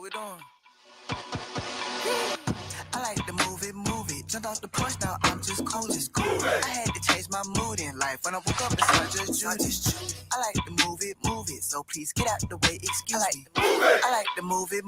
What we doing? I like to move it. Jumped off the porch, now I'm just coolin'. I had to change my mood in life. When I woke up, it's not just Judy. I like to move it. So please get out the way, excuse me. I like to move it.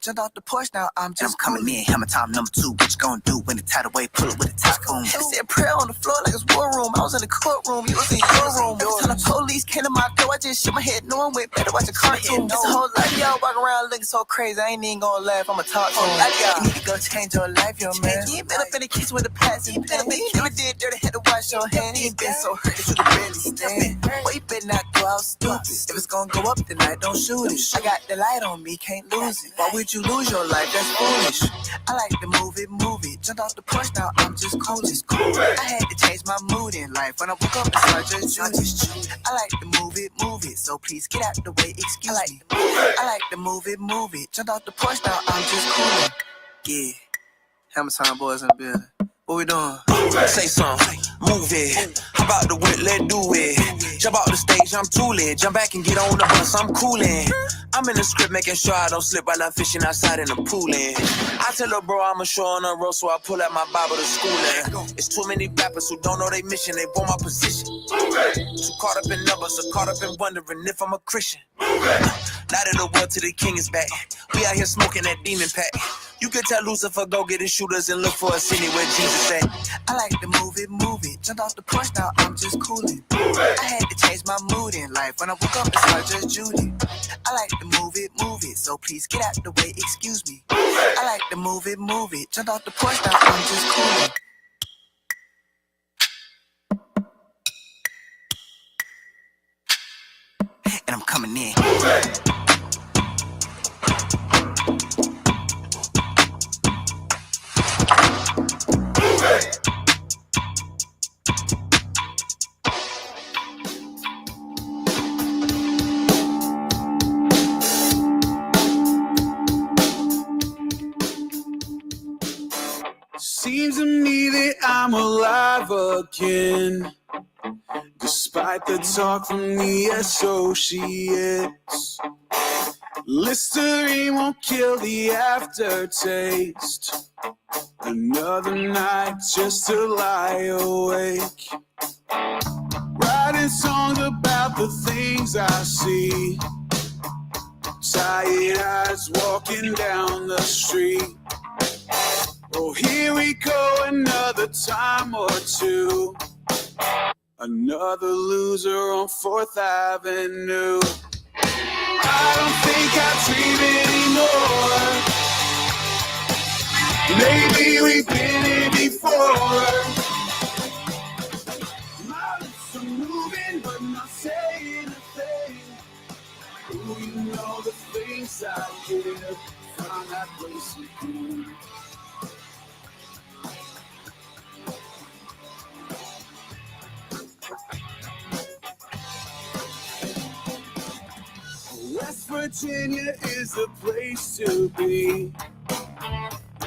Jumped off the porch, now I'm just coming in. Hammer time number 2. What you gonna do when the tidal wave pull it with a top boom? They said prayer on the floor like it's war room. I was in the courtroom, you was in your room. Every time the police came to my door, I just shook my head, knowing we better watch a cartoon. This whole life, y'all walking around looking so crazy. I ain't even gonna laugh, I'ma talk to them. You need to go change your life, yo, man. You ain't been up in the kitchen with the past. You never did dirty, had to wash your hands. You ain't been so hurt that you could barely stand. Boy, you better not go out stupid. If it's gonna go up tonight, don't shoot it. I got the light on me, can't lose it. Why would you lose your life? That's foolish. I like to move it. Jumped off the porch, now I'm just coolin'. I had to change my mood in life. When I woke up, it's not just Judy. I like to move it. So please get out the way, excuse me. I like to move it. Jumped off the porch, now I'm just coolin'. Yeah. Hammer time boys in the building. What we doing? Say something, move it. How about the whip, let's do it. Jump out the stage, I'm too lit. Jump back and get on the bus, I'm coolin'. I'm in the script making sure I don't slip while I'm fishing outside in the poolin'. I tell her bro I'm a show on the road, so I pull out my Bible to schoolin'. It's too many rappers who don't know their mission, they want my position. Too caught up in numbers, so caught up in wondering if I'm a Christian. Light of the world till the king is back. We out here smoking that demon pack. You could tell Lucifer go get his shooters and look for us anywhere Jesus at. I like to move it. Jumped off the porch, now I'm just coolin'. I had to change my mood in life. When I woke up, it's not just Judy. I like to move it. So please get out the way, excuse me. I like to move it. Jumped off the porch, now I'm just coolin'. And I'm coming in. Seems to me that I'm alive again, despite the talk from the associates. Listerine won't kill the aftertaste. Another night just to lie awake, writing songs about the things I see. Tired eyes walking down the street. Oh, here we go, another time or two. Another loser on 4th Avenue. I don't think I dream anymore. Maybe we've been here before. My lips are moving, but not saying a thing. Oh, you know the things I give. Find that place with you. West Virginia is the place to be.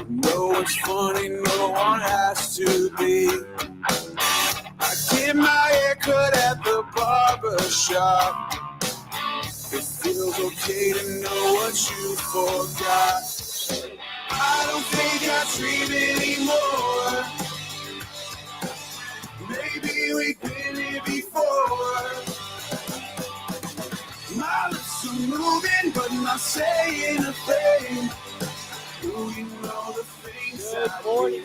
No one's funny, no one has to be. I get my hair cut at the barber shop. It feels okay to know what you forgot. I don't think I dream anymore. Maybe we've been here before. My lips are moving, but not saying a thing. Do you know the things Good morning.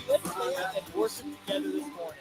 Let's live and worship together this morning.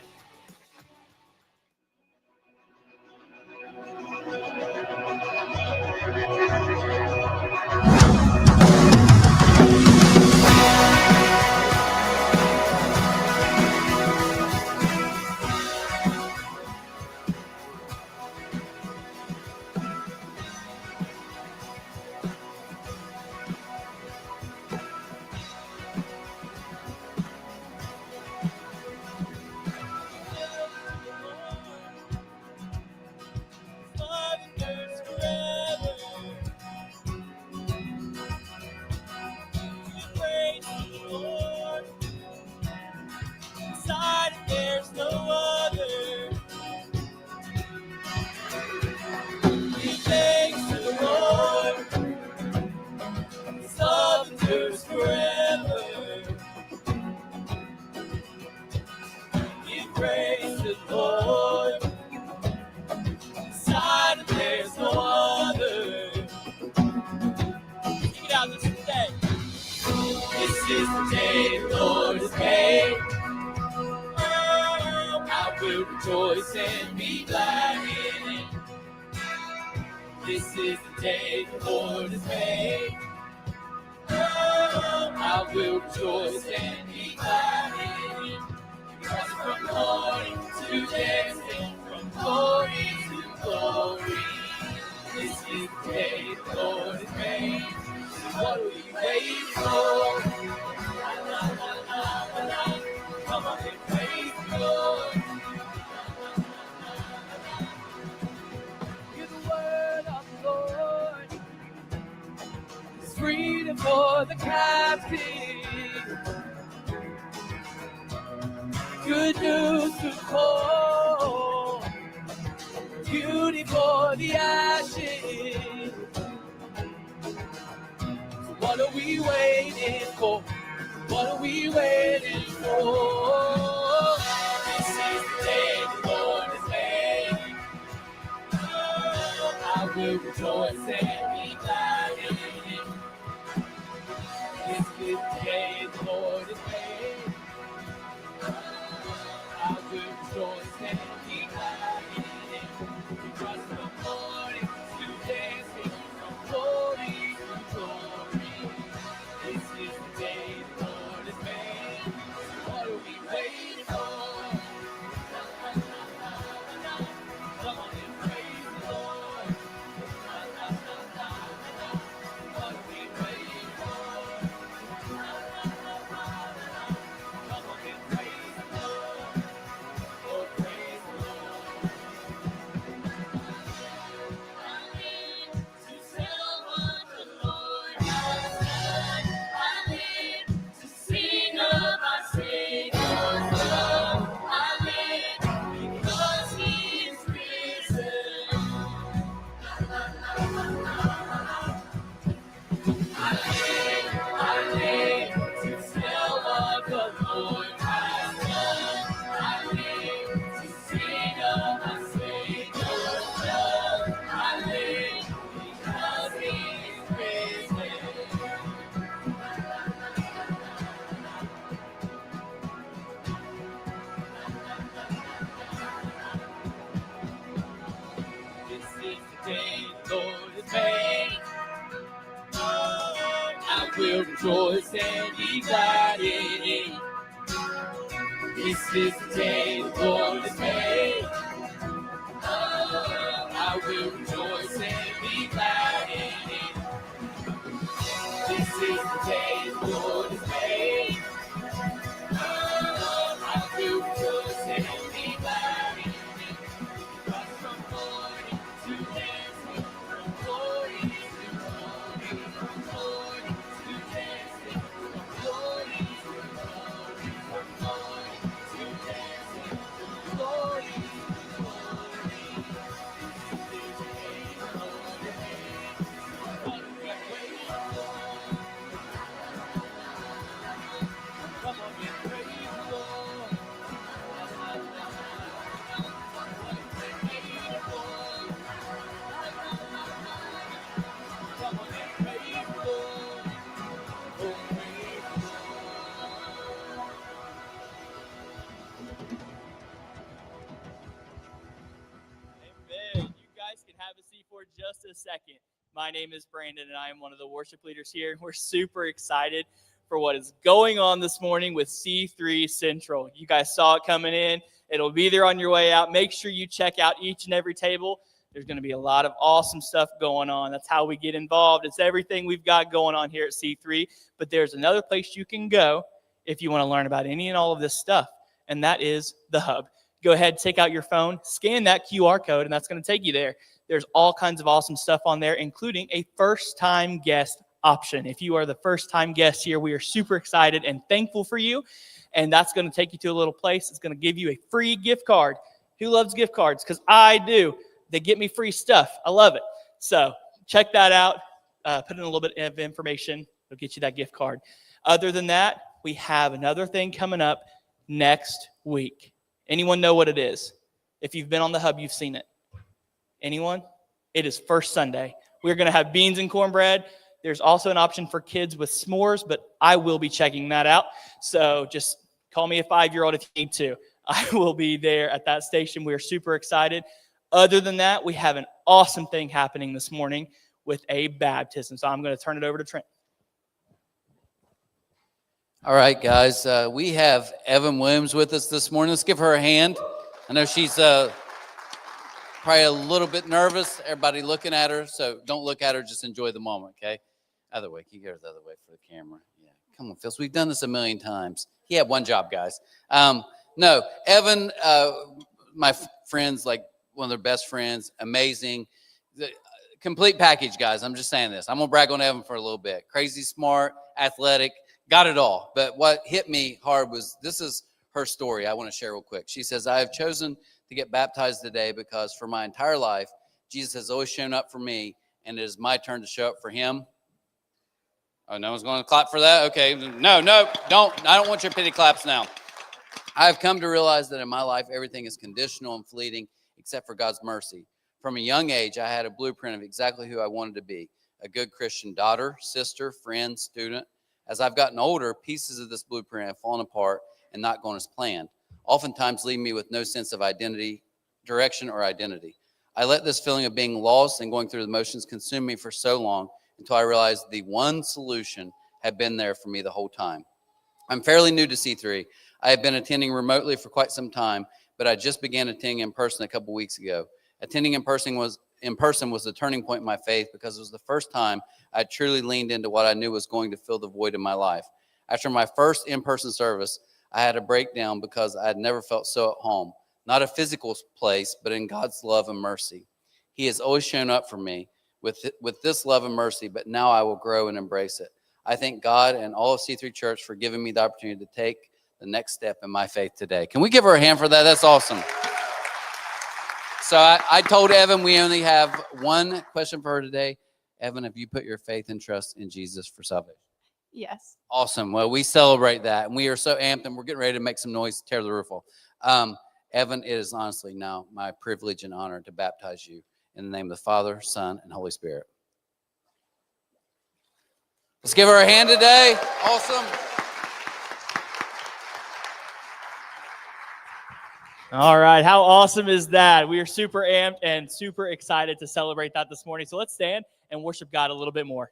endures forever. Give praise to the Lord. Beside him there's no other. Sing it out, this is the day. This is the day the Lord has made. Oh, I will rejoice and be glad in it. This is the day the Lord has made. Oh, I will rejoice and be glad in it. Because from morning to dancing, from glory to glory, this is the day the Lord has made. So what are we waiting for? La, la, la, la, la. Come on and praise the Lord. Hear the word of the Lord. It's freedom for the captive. Good news to the poor. Beauty for the ashes. So what are we waiting for? What are we waiting for? This is the day the Lord has made. Oh, I will rejoice and be glad in it. This is the day the Lord has made. I will rejoice and be glad in it. Because from morning to dancing, from glory to glory, this is the day the Lord has made. What are we waiting for? Come on and praise the Lord. What are we waiting for? Come on and praise the Lord. Oh, praise the Lord. I live to tell what the Lord has done. I live to sing of my Savior's love. I live because He is risen. I live to tell what the Lord has done. I live to sing of my Savior's love. I live because He is risen. This is the day the Lord has made. I will rejoice and be glad in it. This is the day the Lord has made. Oh, I will rejoice and be glad in it. This is the day the Lord has made. Oh, I will rejoice and be glad in it. Because from morning to dancing, from glory to glory, from glory to dancing, from glory to glory, from glory to dancing, from glory to glory. This is the day the Lord has made. What are we waiting for? Come on and praise the Lord. What are we waiting for? Come on and praise the Lord. Oh, praise the Lord. Amen. You guys can have a seat for just a second. My name is Brandon, and I am one of the worship leaders here. We're super excited for what is going on this morning with C3 Central. You guys saw it coming in. It'll be there on your way out. Make sure you check out each and every table. There's going to be a lot of awesome stuff going on. That's how we get involved. It's everything we've got going on here at C3. But there's another place you can go if you want to learn about any and all of this stuff, and that is the Hub. Go ahead, take out your phone, scan that QR code, and that's going to take you there. There's all kinds of awesome stuff on there, including a first-time guest option. If you are the first-time guest here, we are super excited and thankful for you, and that's going to take you to a little place. It's going to give you a free gift card. Who loves gift cards? Because I do. They get me free stuff. I love it. So check that out. Put in a little bit of information. It'll get you that gift card. Other than that, we have another thing coming up next week. Anyone know what it is? If you've been on the hub, you've seen it. Anyone? It is First Sunday. We're going to have beans and cornbread. There's also an option for kids with s'mores, but I will be checking that out. So just call me a 5-year-old if you need to. I will be there at that station. We are super excited. Other than that, we have an awesome thing happening this morning with a baptism. So I'm going to turn it over to Trent. All right, guys. We have Evan Williams with us this morning. Let's give her a hand. I know she's probably a little bit nervous. Everybody looking at her, so don't look at her. Just enjoy the moment, okay? Other way. Can you go the other way for the camera? Yeah. Come on, Phil. We've done this a million times. He had one job, guys. No, Evan, my friends, like one of their best friends, amazing. The complete package, guys. I'm just saying this. I'm going to brag on Evan for a little bit. Crazy smart, athletic, got it all. But what hit me hard was, this is her story I want to share real quick. She says, I have chosen to get baptized today because for my entire life, Jesus has always shown up for me, and it is my turn to show up for him. Oh, no one's going to clap for that? Okay. No, don't. I don't want your pity claps now. I have come to realize that in my life, everything is conditional and fleeting except for God's mercy. From a young age, I had a blueprint of exactly who I wanted to be: a good Christian daughter, sister, friend, student. As I've gotten older, pieces of this blueprint have fallen apart and not gone as planned, oftentimes leaving me with no sense of direction or identity. I let this feeling of being lost and going through the motions consume me for so long until I realized the one solution had been there for me the whole time. I'm fairly new to C3. I have been attending remotely for quite some time, but I just began attending in person a couple weeks ago. Attending in person was the turning point in my faith because it was the first time I truly leaned into what I knew was going to fill the void in my life. After my first in-person service, I had a breakdown because I had never felt so at home. Not a physical place, but in God's love and mercy. He has always shown up for me with this love and mercy, but now I will grow and embrace it. I thank God and all of C3 Church for giving me the opportunity to take the next step in my faith today. Can we give her a hand for that? That's awesome. So I told Evan we only have one question for her today. Evan, have you put your faith and trust in Jesus for salvation? Yes. Awesome. Well, we celebrate that, and we are so amped, and we're getting ready to make some noise, tear the roof off. Evan, it is honestly now my privilege and honor to baptize you in the name of the Father, Son, and Holy Spirit. Let's give her a hand today. Awesome. All right. How awesome is that? We are super amped and super excited to celebrate that this morning. So let's stand and worship God a little bit more.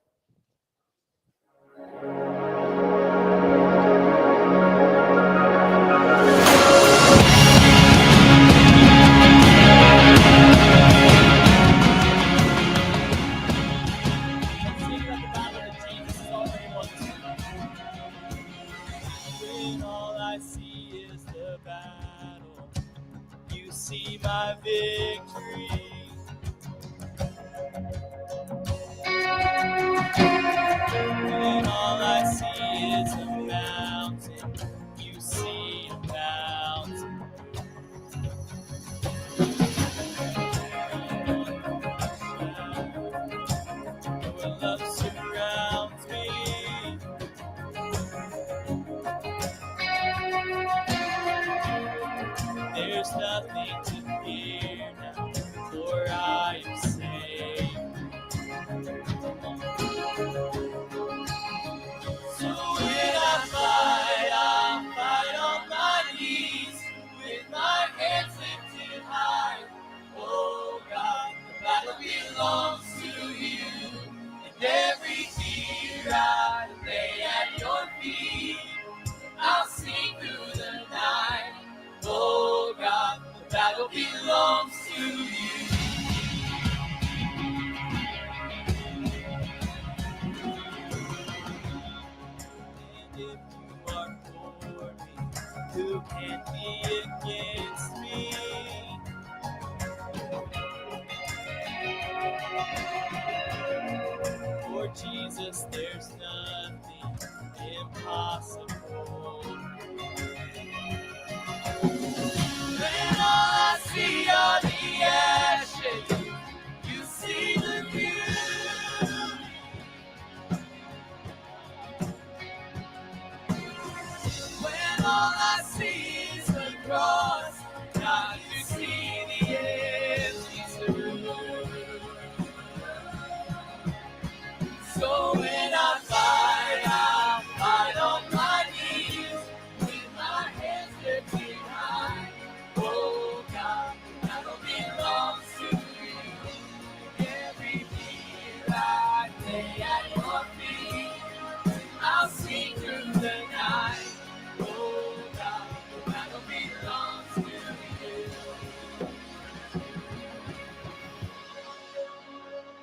When all I see is the battle, you see my victory. When all I see is a mountain, you see a mountain. Your love surrounds me. There's nothing to fear now, for I am saved. So when I'll fight on my knees, with my hands lifted high. Oh God, the battle belongs to you, and every tear I lay at your feet, I'll sing through the night. Oh God, the battle belongs to you. And if you are for me, who can be against me? For Jesus, there's nothing impossible. When all I see are the ashes, you see the beauty. all I see is the cross, not to see the empty tomb. So when I fight, I'll fight on my knees, with my hands lifted high. Oh God, the battle belongs to you. Every fear I lay at your feet, I'll sing through the night. Oh God, the battle belongs to you.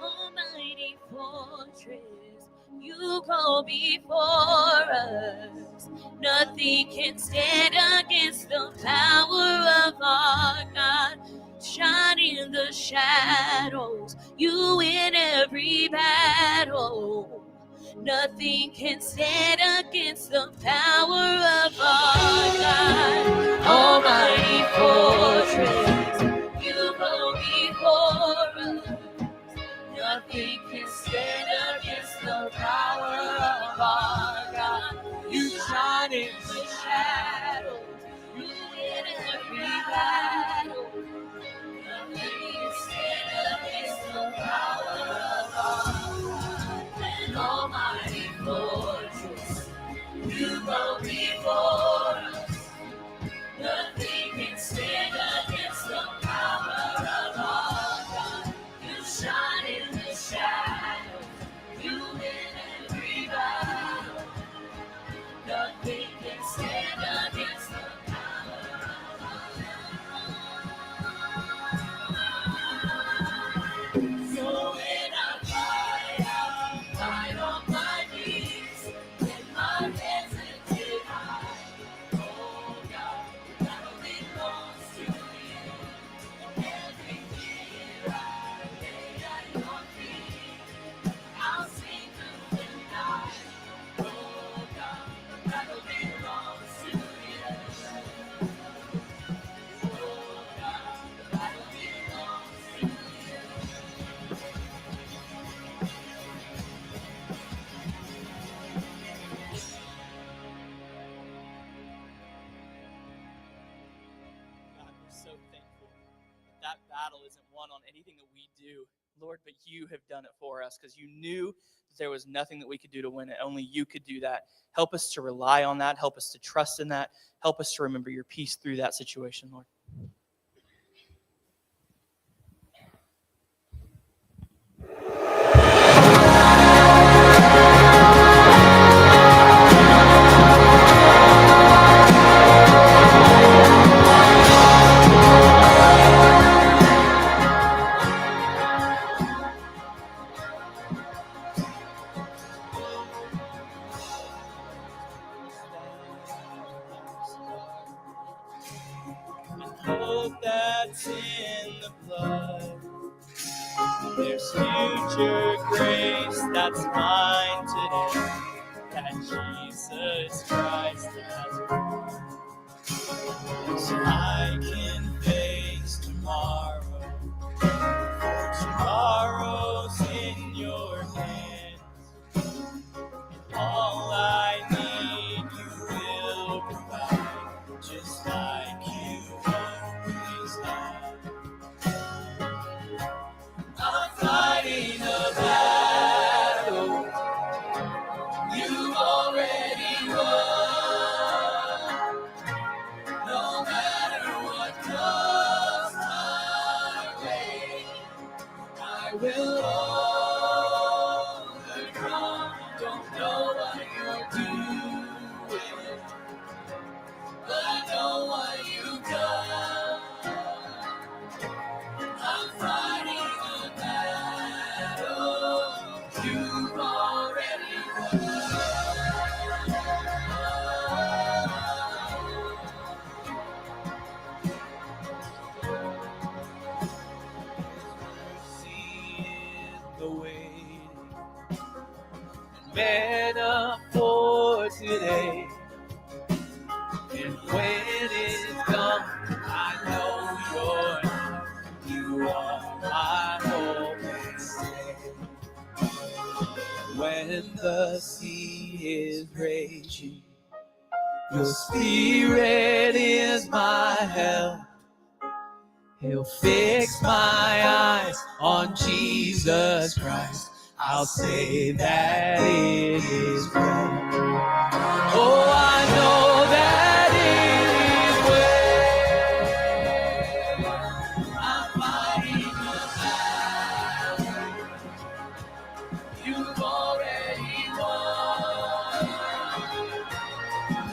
Almighty fortress, you go before us. Nothing can stand against the power of our God. Shine in the shadows, you win every battle. Nothing can stand against the power of our God. Almighty fortress, you go before us. Nothing can stand against the power of our God. You shine in the shadows, you win every battle. Nothing can stand against the power of our God. And Almighty fortress, you go before us. Nothing can stand against the power of our God. You shine in the shadows, you win every battle. Nothing can stand against the power of our God. So when I fight, I'll fight on my knees, with my hands lifted high. Oh God, the battle belongs to you. Every fear I lay at your feet, I'll sing through the night. Oh God, the battle belongs to you. Oh God, the battle belongs to you. God, we're so thankful that battle isn't won on anything that we do, Lord, but you have done it for us because you knew that there was nothing that we could do to win it. Only you could do that. Help us to rely on that. Help us to trust in that. Help us to remember your peace through that situation, Lord. Hope that's in the blood. There's future grace that's mine today, that Jesus Christ has won. So I can face tomorrow, for tomorrow's in your hands. All I need you will provide, just like you always have. I'm fighting a battle you've already won. No matter what comes my way, I will overcome. Don't know what you're doing, but I know what you've done. I'm fighting a battle you've already won. Mercy in the waiting, and manna for today. And when it's come, I know you're not. You are my hope and stay. When the sea is raging Your spirit is my help. He'll fix my eyes on Jesus Christ. I'll say that it is well. Oh, I know that it is well. I'm fighting the battle. You've already won.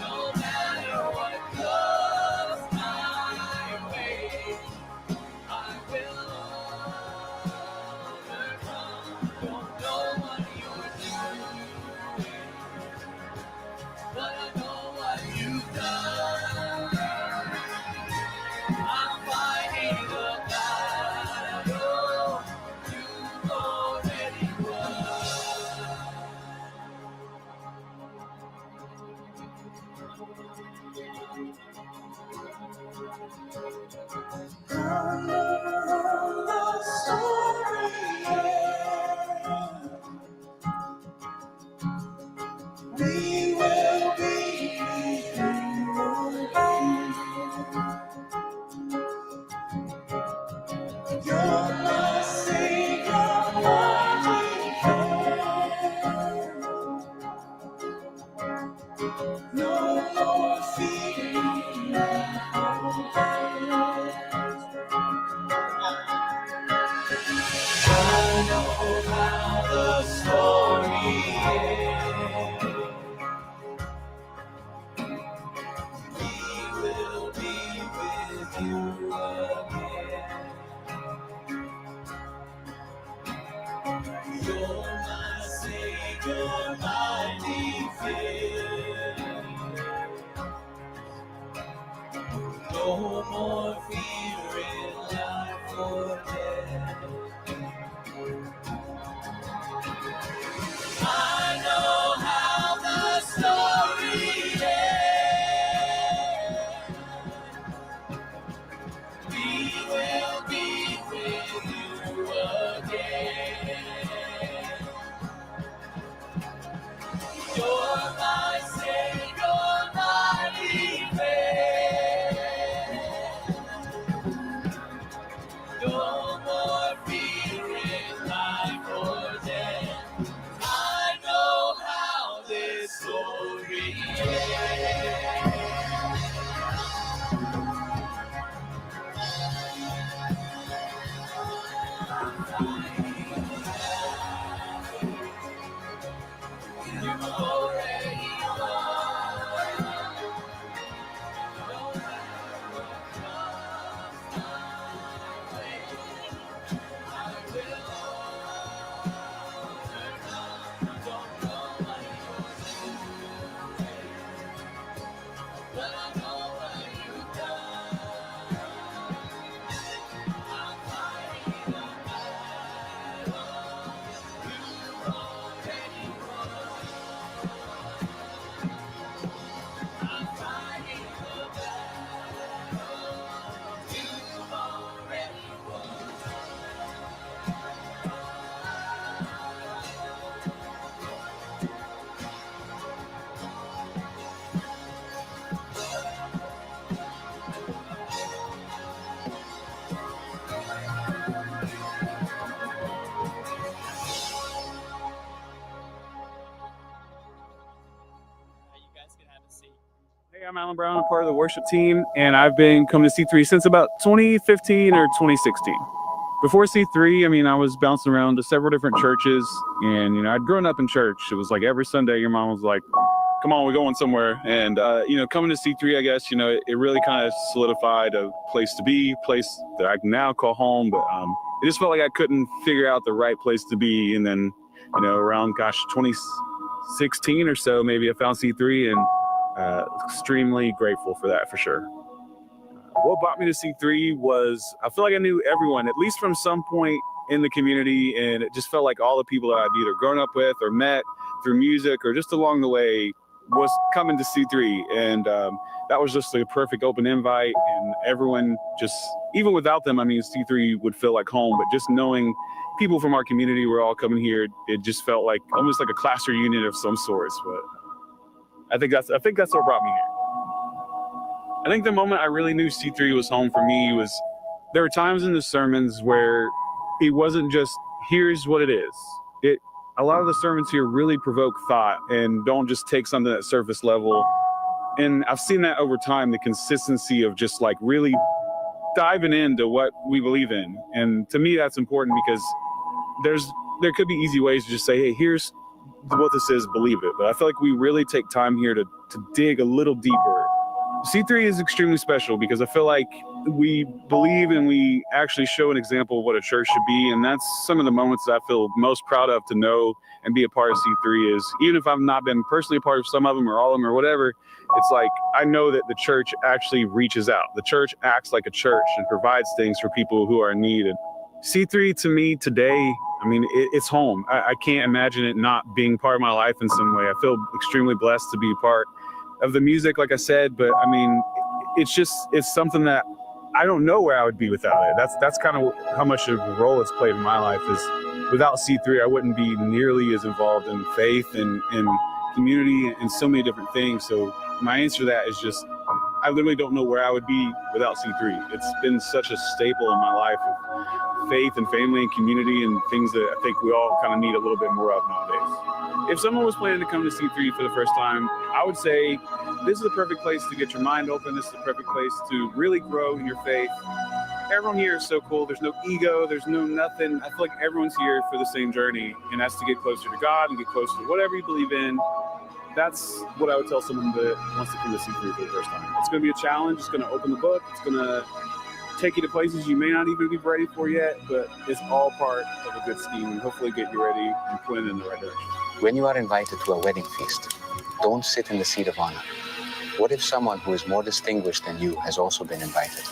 No matter what comes my way, I will overcome. Don't know what you're doing, but I know what you've done. I'm fighting the battle you've already won. We will be with you again. You're my Savior, my defense. No more fear. I know how the story ends. We will be with you again. You're my Savior, my defense. No more fear in life or death. I know how the story ends. We will be with you again. You're my Savior, my defense. No more fear in life or death. I know how this story ends. You've already won. No matter what comes my way, I will overcome. Don't know what you're doing, but I know what you've done. I'm fighting the battle you've already won. I'm fighting the battle you've already won. You guys can have a seat. Hey, I'm Alan Brown. I'm part of the worship team, and I've been coming to C3 since about 2015 or 2016. Before C3, I mean, I was bouncing around to several different churches, and, I'd grown up in church. It was like every Sunday, your mom was like, come on, we're going somewhere. And, coming to C3, I guess, it really kind of solidified a place to be, place that I can now call home. But it just felt like I couldn't figure out the right place to be. And then, around, 2016 or so, maybe I found C3, and extremely grateful for that, for sure. What brought me to C3 was, I feel like I knew everyone, at least from some point in the community, and it just felt like all the people that I'd either grown up with or met through music or just along the way was coming to C3. And that was just a perfect open invite, and everyone just, even without them, I mean, C3 would feel like home, but just knowing people from our community were all coming here, it just felt like almost like a class reunion of some sorts. But I think that's what brought me here. I think the moment I really knew C3 was home for me was there were times in the sermons where it wasn't just, here's what it is. A lot of the sermons here really provoke thought and don't just take something at surface level. And I've seen that over time, the consistency of just like really diving into what we believe in. And to me, that's important because there could be easy ways to just say, hey, here's what this is, believe it. But I feel like we really take time here to dig a little deeper. C3 is extremely special because I feel like we believe and we actually show an example of what a church should be. And that's some of the moments that I feel most proud of to know and be a part of C3 is, even if I've not been personally a part of some of them or all of them or whatever, it's like I know that the church actually reaches out. The church acts like a church and provides things for people who are in need. And C3 to me today, I mean, it's home. I can't imagine it not being part of my life in some way. I feel extremely blessed to be a part of the music, like I said, but I mean, it's something that I don't know where I would be without it. That's kind of how much of a role it's played in my life. Is without C3, I wouldn't be nearly as involved in faith and community and so many different things. So my answer to that is just, I literally don't know where I would be without C3. It's been such a staple in my life of faith and family and community and things that I think we all kind of need a little bit more of nowadays. If someone was planning to come to C3 for the first time, I would say this is the perfect place to get your mind open. This is the perfect place to really grow in your faith. Everyone here is so cool. There's no ego. There's no nothing. I feel like everyone's here for the same journey, and that's to get closer to God and get closer to whatever you believe in. That's what I would tell someone that wants to come to C3 for the first time. It's going to be a challenge. It's going to open the book. It's going to take you to places you may not even be ready for yet, but it's all part of a good scheme and hopefully get you ready and pointed in the right direction. When you are invited to a wedding feast, don't sit in the seat of honor. What if someone who is more distinguished than you has also been invited?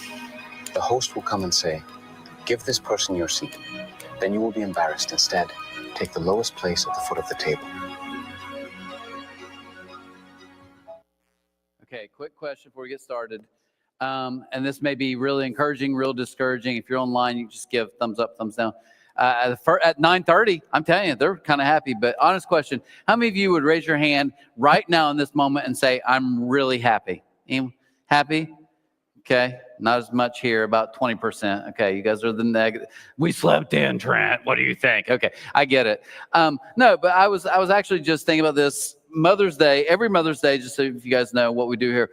The host will come and say, give this person your seat. Then you will be embarrassed. Instead, take the lowest place at the foot of the table. Okay, quick question before we get started. And this may be really encouraging, real discouraging. If you're online, you just give thumbs up, thumbs down. At 9:30, I'm telling you, they're kind of happy. But honest question, how many of you would raise your hand right now in this moment and say, I'm really happy? Anyone happy? Okay, not as much here, about 20%. Okay, you guys are the negative. We slept in, Trent. What do you think? Okay, I get it. No, but I was actually just thinking about this. Mother's Day, every Mother's Day, just so if you guys know what we do here,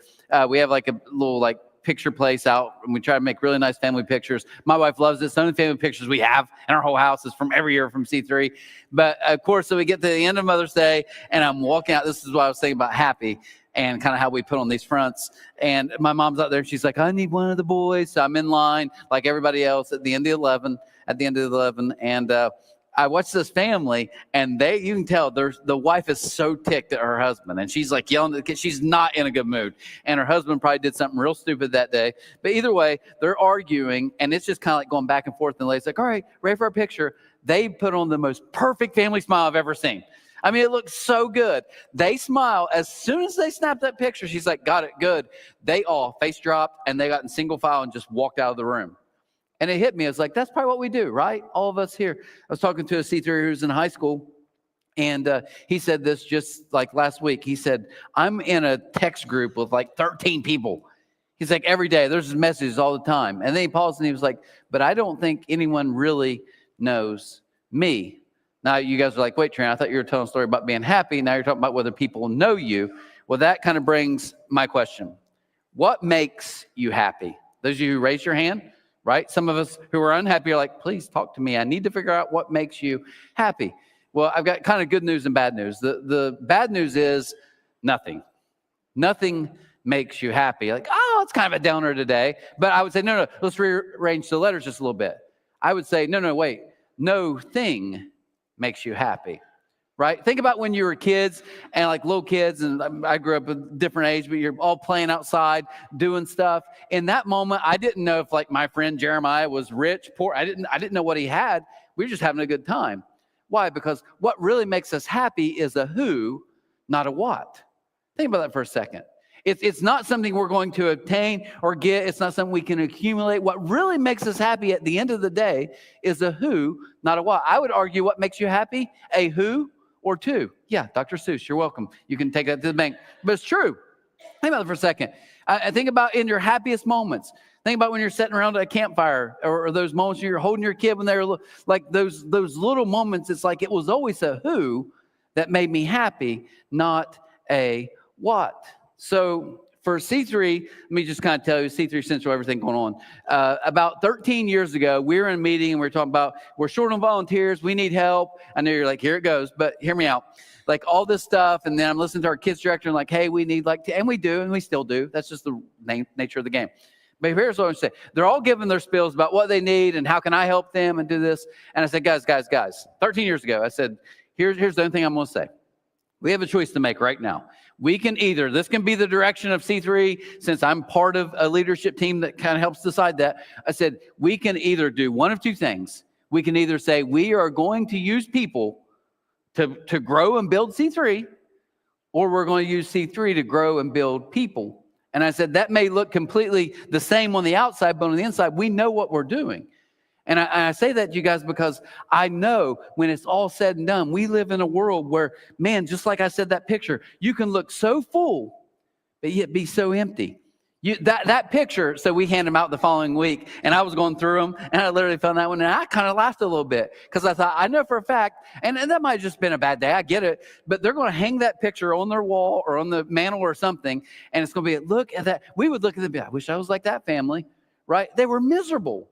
we have like a little picture place out, and we try to make really nice family pictures. My wife loves it. Some of the family pictures we have in our whole house is from every year from C3. But of course, so we get to the end of Mother's Day, and I'm walking out. This is what I was thinking about happy and kind of how we put on these fronts. And my mom's out there, and she's like, I need one of the boys. So I'm in line like everybody else at the end of 11, and I watched this family, and you can tell the wife is so ticked at her husband, and she's like yelling. She's not in a good mood, and her husband probably did something real stupid that day. But either way, they're arguing, and it's just kind of like going back and forth. And the lady's like, all right, ready for our picture. They put on the most perfect family smile I've ever seen. I mean, it looks so good. They smile. As soon as they snapped that picture, she's like, got it, good. They all face dropped, and they got in single file and just walked out of the room. And it hit me. I was like, that's probably what we do, right? All of us here. I was talking to a C3 who's in high school, and he said this just like last week. He said, I'm in a text group with like 13 people. He's like, every day, there's messages all the time. And then he paused, and he was like, but I don't think anyone really knows me. Now, you guys are like, wait, Trent, I thought you were telling a story about being happy. Now you're talking about whether people know you. Well, that kind of brings my question. What makes you happy? Those of you who raised your hand, right? Some of us who are unhappy are like, please talk to me. I need to figure out what makes you happy. Well, I've got kind of good news and bad news. The bad news is nothing. Nothing makes you happy. Like, oh, it's kind of a downer today. But I would say, no, let's rearrange the letters just a little bit. I would say, no, wait. No thing makes you happy, right? Think about when you were kids and like little kids, and I grew up at a different age, but you're all playing outside, doing stuff. In that moment, I didn't know if like my friend Jeremiah was rich, poor. I didn't know what he had. We were just having a good time. Why? Because what really makes us happy is a who, not a what. Think about that for a second. It's not something we're going to obtain or get. It's not something we can accumulate. What really makes us happy at the end of the day is a who, not a what. I would argue what makes you happy, a who or two. Yeah, Dr. Seuss, you're welcome. You can take that to the bank. But it's true. Think about it for a second. I think about in your happiest moments. Think about when you're sitting around at a campfire, or those moments when you're holding your kid when they're like those little moments. It's like it was always a who that made me happy, not a what. So for C3, let me just kind of tell you, C3 Central, everything going on. About 13 years ago, we were in a meeting and we were talking about, we're short on volunteers, we need help. I know you're like, here it goes, but hear me out. Like all this stuff, and then I'm listening to our kids director and like, hey, we need and we do, and we still do. That's just the nature of the game. But here's what I'm saying. They're all giving their spills about what they need and how can I help them and do this. And I said, guys, 13 years ago, I said, here's the only thing I'm going to say. We have a choice to make right now. We can this can be the direction of C3, since I'm part of a leadership team that kind of helps decide that. I said, we can either do one of two things. We can either say, we are going to use people to grow and build C3, or we're going to use C3 to grow and build people. And I said, that may look completely the same on the outside, but on the inside, we know what we're doing. And I say that to you guys because I know when it's all said and done, we live in a world where, man, just like I said, that picture, you can look so full, but yet be so empty. That picture, so we hand them out the following week, and I was going through them, and I literally found that one, and I kind of laughed a little bit, because I thought, I know for a fact, and that might have just been a bad day, I get it, but they're going to hang that picture on their wall or on the mantle or something, and it's going to be, look at that. We would look at them and be, I wish I was like that family, right? They were miserable.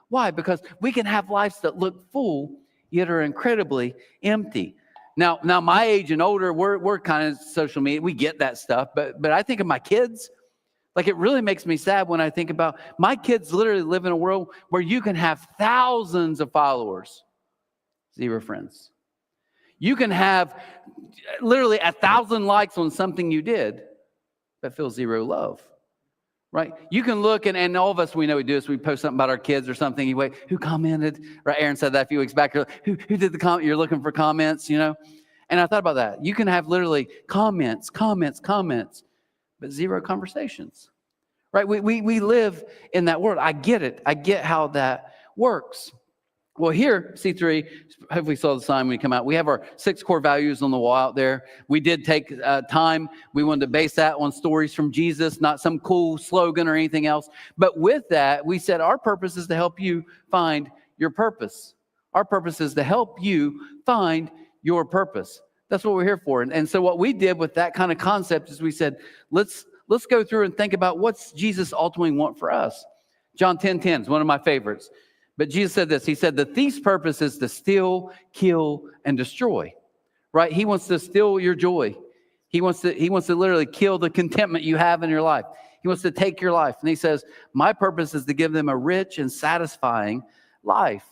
Why? Because we can have lives that look full, yet are incredibly empty. Now my age and older, we're kind of social media, we get that stuff, but I think of my kids. Like, it really makes me sad when I think about my kids literally live in a world where you can have thousands of followers, 0 friends. You can have literally 1,000 likes on something you did, but feel 0 love, right? You can look, and all of us, we know we do this. We post something about our kids or something. You wait, who commented? Right? Aaron said that a few weeks back. Who did the comment? You're looking for comments, you know? And I thought about that. You can have literally comments, but 0 conversations, right? We live in that world. I get it. I get how that works. Well, here, C3, hopefully you saw the sign when you come out. We have our 6 core values on the wall out there. We did take time. We wanted to base that on stories from Jesus, not some cool slogan or anything else. But with that, we said our purpose is to help you find your purpose. Our purpose is to help you find your purpose. That's what we're here for. And so what we did with that kind of concept is we said, let's go through and think about what's Jesus ultimately want for us. John 10:10 is one of my favorites. But Jesus said this. He said, the thief's purpose is to steal, kill, and destroy. Right? He wants to steal your joy. He wants to literally kill the contentment you have in your life. He wants to take your life. And he says, my purpose is to give them a rich and satisfying life.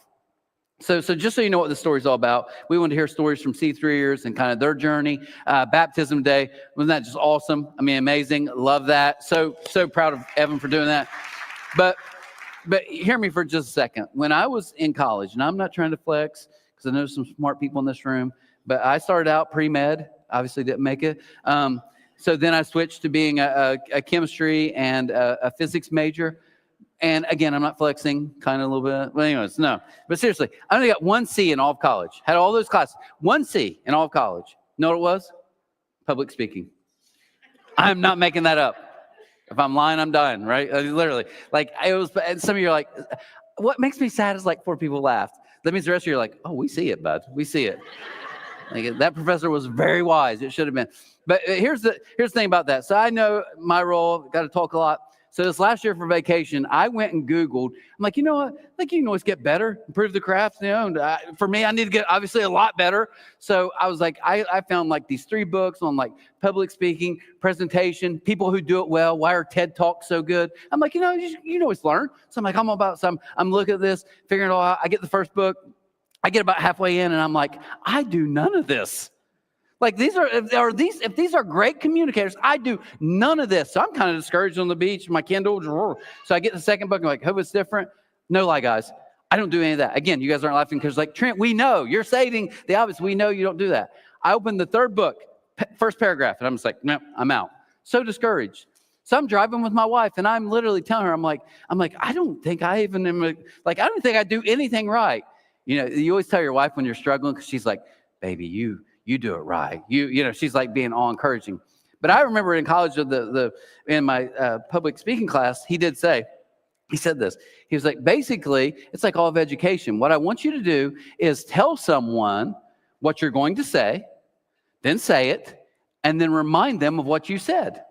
So just so you know what the story's all about, we want to hear stories from C3ers and kind of their journey. Baptism Day, wasn't that just awesome? I mean, amazing. Love that. So proud of Evan for doing that. But hear me for just a second. When I was in college, and I'm not trying to flex because I know some smart people in this room, but I started out pre-med, obviously didn't make it. So then I switched to being a chemistry and a physics major. And again, I'm not flexing, kind of a little bit. Well, anyways, no. But seriously, I only got 1 C in all of college. Had all those classes. 1 C in all of college. You know what it was? Public speaking. I'm not making that up. If I'm lying, I'm dying, right? Literally. Like, it was, and some of you are like, what makes me sad is like 4 people laughed. That means the rest of you are like, oh, we see it, bud. We see it. Like, that professor was very wise. It should have been. But here's the thing about that. So I know my role, got to talk a lot. So this last year for vacation, I went and Googled. I'm like, you know what? Like, you can always get better, improve the craft. You know, and for me, I need to get obviously a lot better. So I was like, I found like these 3 books on like public speaking, presentation, people who do it well. Why are TED Talks so good? I'm like, you know, you can always learn. So I'm like, I'm looking at this, figuring it all out. I get the first book. I get about halfway in, and I'm like, I do none of this. Like, if these are great communicators, I do none of this. So I'm kind of discouraged on the beach, my Kindle. So I get the second book, and I'm like, hope it's different. No lie, guys. I don't do any of that. Again, you guys aren't laughing because, like, Trent, we know. You're stating the obvious. We know you don't do that. I opened the 3rd book, first paragraph, and I'm just like, no, I'm out. So discouraged. So I'm driving with my wife, and I'm literally telling her, I'm like, I don't think I even am, like, I don't think I do anything right. You know, you always tell your wife when you're struggling because she's like, baby, you do it right. You know, she's like being all encouraging. But I remember in college, in my public speaking class, he said this. He was like, basically, it's like all of education. What I want you to do is tell someone what you're going to say, then say it, and then remind them of what you said.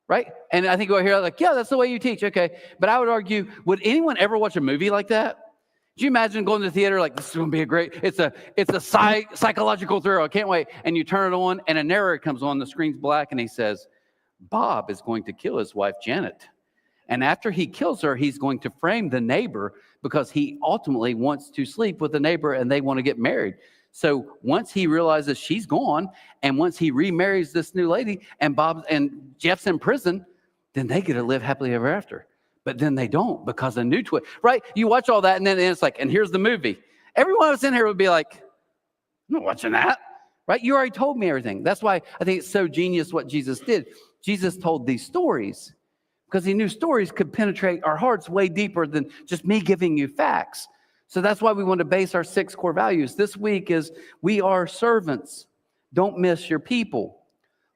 Right? And I think we'll hear like, yeah, that's the way you teach. Okay. But I would argue, would anyone ever watch a movie like that? Do you imagine going to the theater like, this is going to be a great, it's a psychological thriller. I can't wait. And you turn it on and a narrator comes on, the screen's black, and he says, Bob is going to kill his wife, Janet. And after he kills her, he's going to frame the neighbor because he ultimately wants to sleep with the neighbor and they want to get married. So once he realizes she's gone, and once he remarries this new lady, and Jeff's in prison, then they get to live happily ever after. But then they don't, because a new twist, right? You watch all that, and then it's like, and here's the movie. Everyone that's in here would be like, I'm not watching that, right? You already told me everything. That's why I think it's so genius what Jesus did. Jesus told these stories because he knew stories could penetrate our hearts way deeper than just me giving you facts. So that's why we want to base our 6 core values. This week is we are servants. Don't miss your people.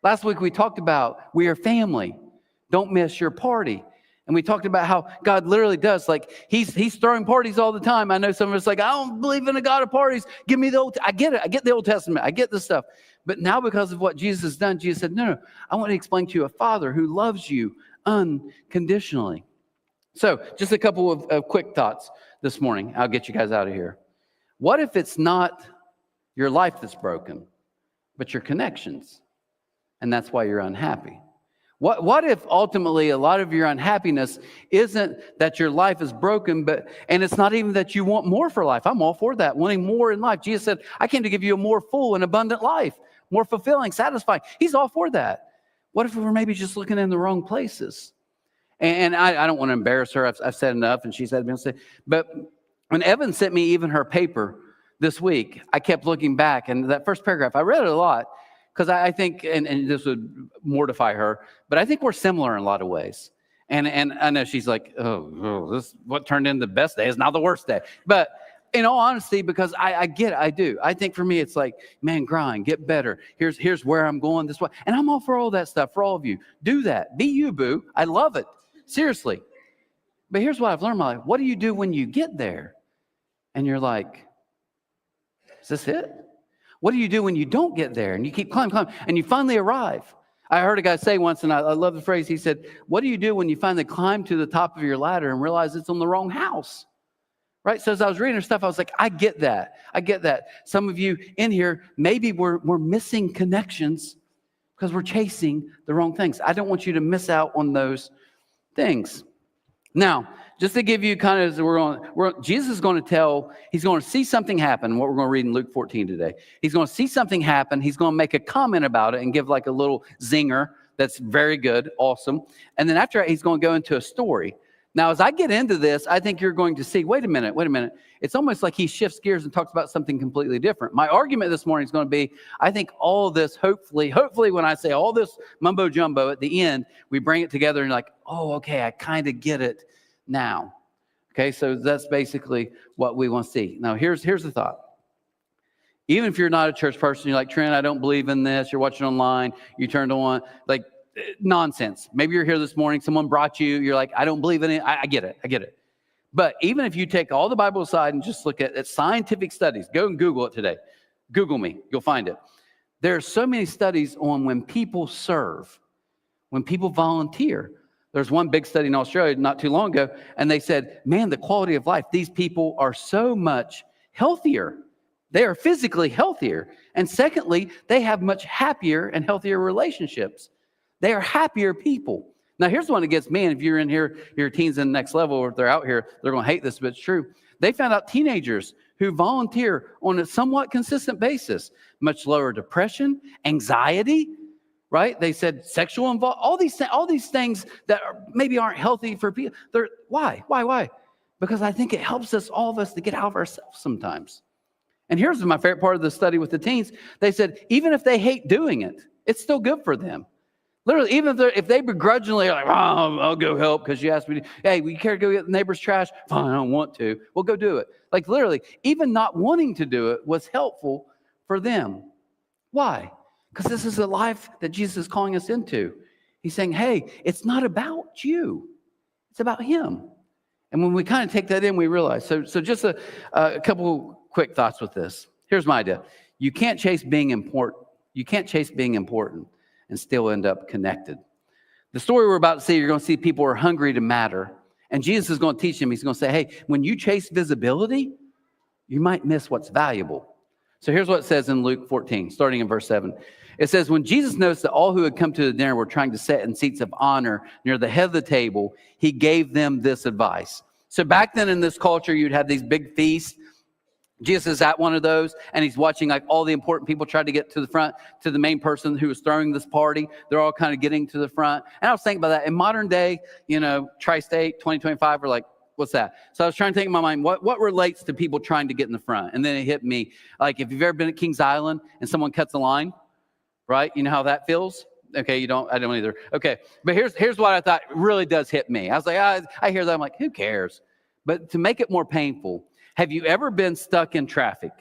Last week we talked about we are family. Don't miss your party. And we talked about how God literally does, like he's throwing parties all the time. I know some of us like, I don't believe in a God of parties. Give me the Old. I get it. I get the Old Testament. I get this stuff. But now because of what Jesus has done, Jesus said, no, I want to explain to you a Father who loves you unconditionally. So just a couple of quick thoughts this morning. I'll get you guys out of here. What if it's not your life that's broken, but your connections? And that's why you're unhappy. What if ultimately a lot of your unhappiness isn't that your life is broken, and it's not even that you want more for life? I'm all for that, wanting more in life. Jesus said, I came to give you a more full and abundant life, more fulfilling, satisfying. He's all for that. What if we're maybe just looking in the wrong places? And I don't want to embarrass her. I've said enough, and she said, but when Evan sent me even her paper this week, I kept looking back, and that first paragraph, I read it a lot, because I think, and this would mortify her, but I think we're similar in a lot of ways. And I know she's like, oh, this what turned into the best day is now the worst day. But in all honesty, because I get it, I do. I think for me, it's like, man, grind, get better. Here's where I'm going this way. And I'm all for all that stuff, for all of you. Do that. Be you, boo. I love it. Seriously. But here's what I've learned in my life. What do you do when you get there? And you're like, is this it? What do you do when you don't get there and you keep climbing, and you finally arrive? I heard a guy say once, and I love the phrase, he said, what do you do when you finally climb to the top of your ladder and realize it's on the wrong house? Right? So as I was reading her stuff, I was like, I get that. I get that. Some of you in here, maybe we're missing connections because we're chasing the wrong things. I don't want you to miss out on those things. Now, just to give you kind of, Jesus is going to tell, he's going to see something happen, what we're going to read in Luke 14 today. He's going to see something happen. He's going to make a comment about it and give like a little zinger that's very good, awesome. And then after that, he's going to go into a story. Now, as I get into this, I think you're going to see, wait a minute. It's almost like he shifts gears and talks about something completely different. My argument this morning is going to be, I think all of this, hopefully when I say all this mumbo jumbo at the end, we bring it together and like, oh, okay, I kind of get it now. Okay, so that's basically what we want to see. Now, here's the thought. Even if you're not a church person, you're like, Trent, I don't believe in this. You're watching online, you turned on, like, nonsense. Maybe you're here this morning, someone brought you, you're like, I don't believe in it. I get it. But even if you take all the Bible aside and just look at scientific studies, go and Google it today. Google me, you'll find it. There are so many studies on when people serve, when people volunteer. There's one big study in Australia not too long ago, and they said, man, the quality of life, these people are so much healthier. They are physically healthier. And secondly, they have much happier and healthier relationships. They are happier people. Now, here's the one that gets me, and if you're in here, your teens in the next level, or if they're out here, they're going to hate this, but it's true. They found out teenagers who volunteer on a somewhat consistent basis, much lower depression, anxiety, right? They said sexual involvement, all these things that maybe aren't healthy for people. Why? Because I think it helps us, all of us, to get out of ourselves sometimes. And here's my favorite part of the study with the teens. They said, even if they hate doing it, it's still good for them. Literally, even if they begrudgingly are like, oh, I'll go help because you asked me to, hey, we care to go get the neighbor's trash? Fine, I don't want to. Well, go do it. Like literally, even not wanting to do it was helpful for them. Why? Because this is a life that Jesus is calling us into. He's saying, hey, it's not about you. It's about him. And when we kind of take that in, we realize. So just a couple quick thoughts with this. Here's my idea. You can't chase being important. You can't chase being important and still end up connected. The story we're about to see, you're going to see people who are hungry to matter. And Jesus is going to teach them. He's going to say, hey, when you chase visibility, you might miss what's valuable. So here's what it says in Luke 14, starting in verse 7. It says, when Jesus noticed that all who had come to the dinner were trying to sit in seats of honor near the head of the table, he gave them this advice. So back then in this culture, you'd have these big feasts. Jesus is at one of those, and he's watching like all the important people try to get to the front, to the main person who was throwing this party. They're all kind of getting to the front. And I was thinking about that. In modern day, Tri-State 2025, we're like, what's that? So I was trying to think in my mind, what relates to people trying to get in the front? And then it hit me. Like if you've ever been at Kings Island and someone cuts a line, right? You know how that feels? Okay, you don't, I don't either. Okay, but here's what I thought really does hit me. I was like, I hear that. I'm like, who cares? But to make it more painful, have you ever been stuck in traffic?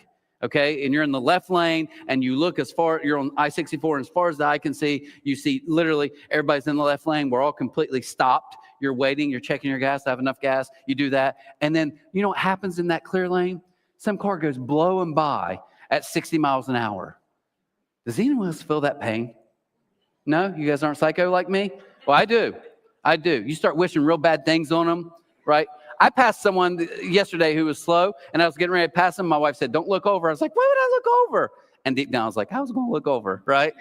Okay, and you're in the left lane and you look you're on I-64, and as far as the eye can see, you see literally everybody's in the left lane. We're all completely stopped. You're waiting, you're checking your gas, I have enough gas. You do that. And then, you know what happens in that clear lane? Some car goes blowing by at 60 miles an hour. Does anyone else feel that pain? No? You guys aren't psycho like me? Well, I do. You start wishing real bad things on them, right? I passed someone yesterday who was slow, and I was getting ready to pass him. My wife said, don't look over. I was like, why would I look over? And deep down, I was like, I was going to look over, right?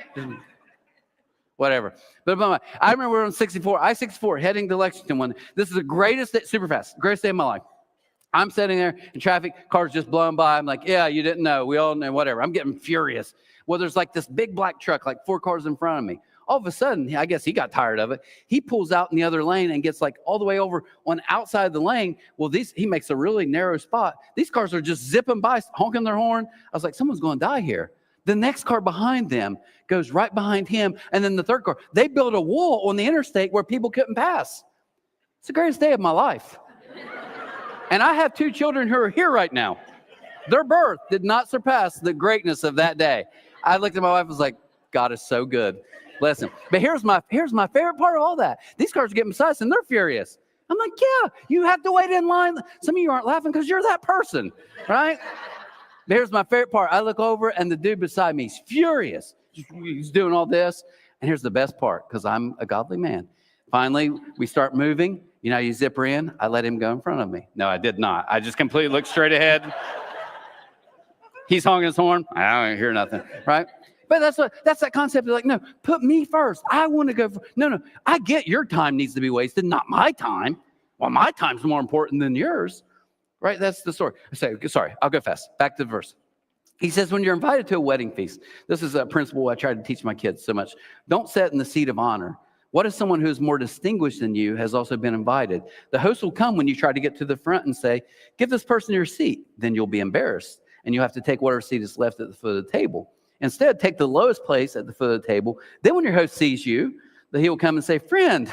Whatever. But I remember we were on I-64, heading to Lexington. This is the greatest day, super fast, greatest day of my life. I'm sitting there in traffic, cars just blowing by. I'm like, yeah, you didn't know. We all know, whatever. I'm getting furious. Well, there's like this big black truck, like 4 cars in front of me. All of a sudden, I guess he got tired of it. He pulls out in the other lane and gets like all the way over on outside of the lane. Well, he makes a really narrow spot. These cars are just zipping by, honking their horn. I was like, someone's going to die here. The next car behind them goes right behind him. And then the third car, they built a wall on the interstate where people couldn't pass. It's the greatest day of my life. And I have 2 children who are here right now. Their birth did not surpass the greatness of that day. I looked at my wife and was like, God is so good. Bless him. But here's my favorite part of all that. These cars are getting beside us and they're furious. I'm like, yeah, you have to wait in line. Some of you aren't laughing because you're that person, right? But here's my favorite part. I look over and the dude beside me is furious. He's doing all this. And here's the best part, because I'm a godly man. Finally, we start moving. You know, you zipper in. I let him go in front of me. No, I did not. I just completely looked straight ahead. He's honking his horn. I don't hear nothing, right? But that's that concept of like, no, put me first. I want to go. No, I get your time needs to be wasted, not my time. Well, my time's more important than yours, right? That's the story. Sorry, I'll go fast. Back to the verse. He says, when you're invited to a wedding feast, this is a principle I try to teach my kids so much. Don't sit in the seat of honor. What if someone who is more distinguished than you has also been invited? The host will come when you try to get to the front and say, give this person your seat. Then you'll be embarrassed, and you'll have to take whatever seat is left at the foot of the table. Instead, take the lowest place at the foot of the table. Then when your host sees you, he will come and say, friend,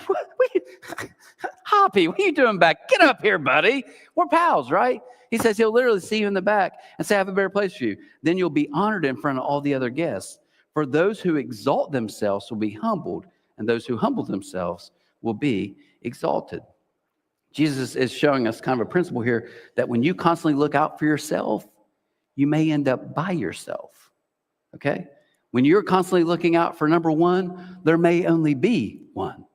Hoppy, what are you doing back? Get up here, buddy. We're pals, right? He says he'll literally see you in the back and say, I have a better place for you. Then you'll be honored in front of all the other guests. For those who exalt themselves will be humbled, and those who humble themselves will be exalted. Jesus is showing us kind of a principle here that when you constantly look out for yourself, you may end up by yourself. Okay? When you're constantly looking out for number one, there may only be one.